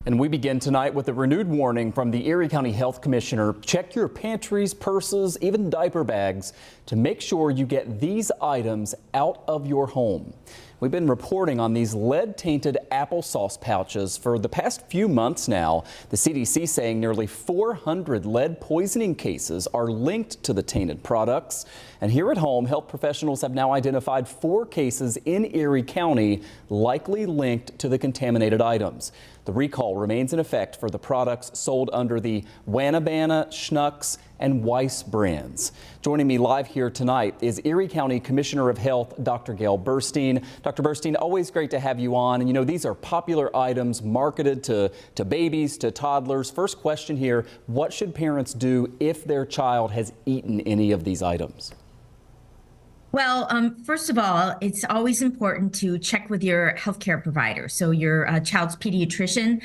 And we begin tonight with a renewed warning from the Erie County Health Commissioner. Check your pantries, purses, even diaper bags to make sure you get these items out of your home. We've been reporting on these lead-tainted applesauce pouches for the past few months now. The CDC saying nearly 400 lead poisoning cases are linked to the tainted products. And here at home, health professionals have now identified 4 cases in Erie County likely linked to the contaminated items. The recall remains in effect for the products sold under the Wanabana, Schnucks, and Weiss brands. Joining me live here tonight is Erie County Commissioner of Health, Dr. Gail Burstein. Dr. Burstein, always great to have you on. And you know, these are popular items marketed to babies, to toddlers. First question here, what should parents do if their child has eaten any of these items? Well, first of all, it's always important to check with your healthcare provider, so your child's pediatrician.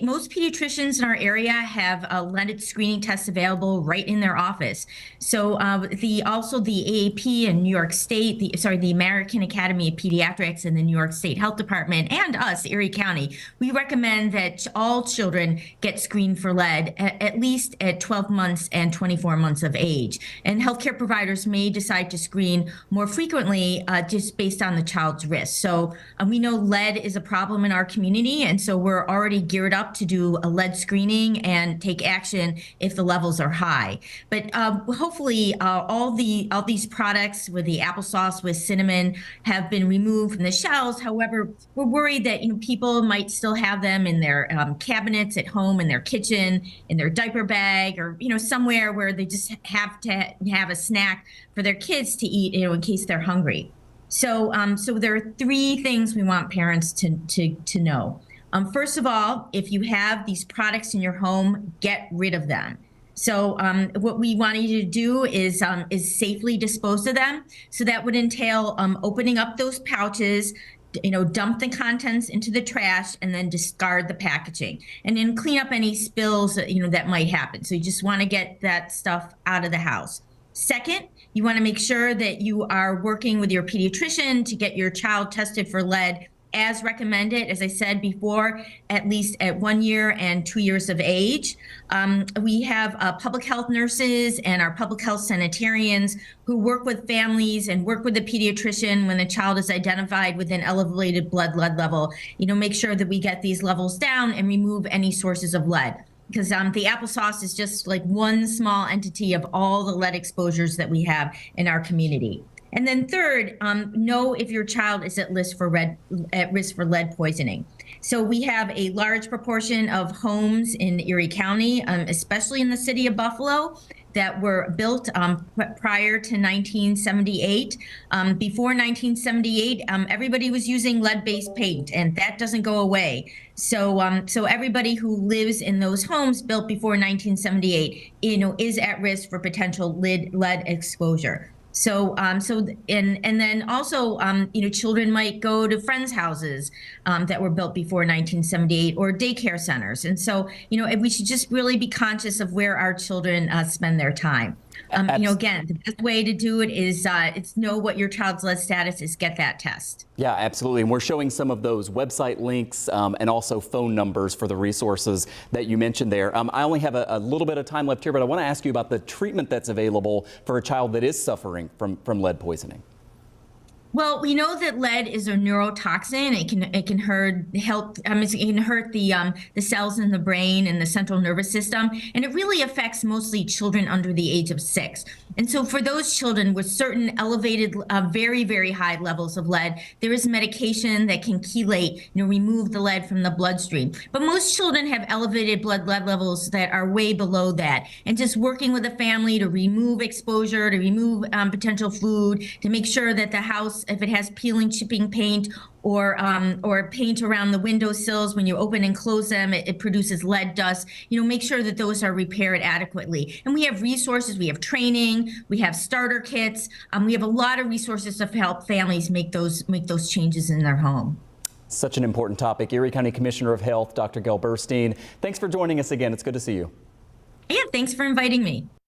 Most pediatricians in our area have leaded screening tests available right in their office. So also the AAP in New York State, the American Academy of Pediatrics and the New York State Health Department, and us, Erie County, we recommend that all children get screened for lead at least at 12 months and 24 months of age. And healthcare providers may decide to screen more frequently just based on the child's risk. So we know lead is a problem in our community, and so we're already geared up to do a lead screening and take action if the levels are high. But hopefully all these products with the applesauce with cinnamon have been removed from the shelves. However, we're worried that people might still have them in their cabinets at home, in their kitchen, in their diaper bag, or somewhere where they just have to have a snack for their kids to eat, in case they're hungry. So there are 3 things we want parents to know. First of all, if you have these products in your home, get rid of them. So what we want you to do is safely dispose of them. So that would entail opening up those pouches, dump the contents into the trash, and then discard the packaging, and then clean up any spills that might happen. So you just want to get that stuff out of the house. Second, you want to make sure that you are working with your pediatrician to get your child tested for lead as recommended, as I said before, at least at 1 year and 2 years of age. We have public health nurses and our public health sanitarians who work with families and work with the pediatrician when the child is identified with an elevated blood lead level. Make sure that we get these levels down and remove any sources of lead, because the applesauce is just like one small entity of all the lead exposures that we have in our community. And then third, know if your child is at risk for lead poisoning. So we have a large proportion of homes in Erie County, especially in the city of Buffalo, that were built prior to 1978. Before 1978, everybody was using lead-based paint, and that doesn't go away. So everybody who lives in those homes built before 1978, is at risk for potential lead exposure. So and then also, children might go to friends' houses that were built before 1978, or daycare centers. And so, we should just really be conscious of where our children spend their time. Again, the best way to do it is know what your child's lead status is, get that test. Yeah, absolutely. And we're showing some of those website links and also phone numbers for the resources that you mentioned there. I only have a little bit of time left here, but I want to ask you about the treatment that's available for a child that is suffering from lead poisoning. Well, we know that lead is a neurotoxin. It can hurt the cells in the brain and the central nervous system, and it really affects mostly children under the age of 6. And so for those children with certain elevated, very, very high levels of lead, there is medication that can chelate, remove the lead from the bloodstream. But most children have elevated lead levels that are way below that. And just working with the family to remove exposure, to remove potential food, to make sure that the house, if it has peeling, chipping paint, or paint around the windowsills, when you open and close them, it produces lead dust. Make sure that those are repaired adequately. And we have resources, we have training, we have starter kits. We have a lot of resources to help families make those changes in their home. Such an important topic. Erie County Commissioner of Health, Dr. Gail Burstein, thanks for joining us again. It's good to see you. Yeah, thanks for inviting me.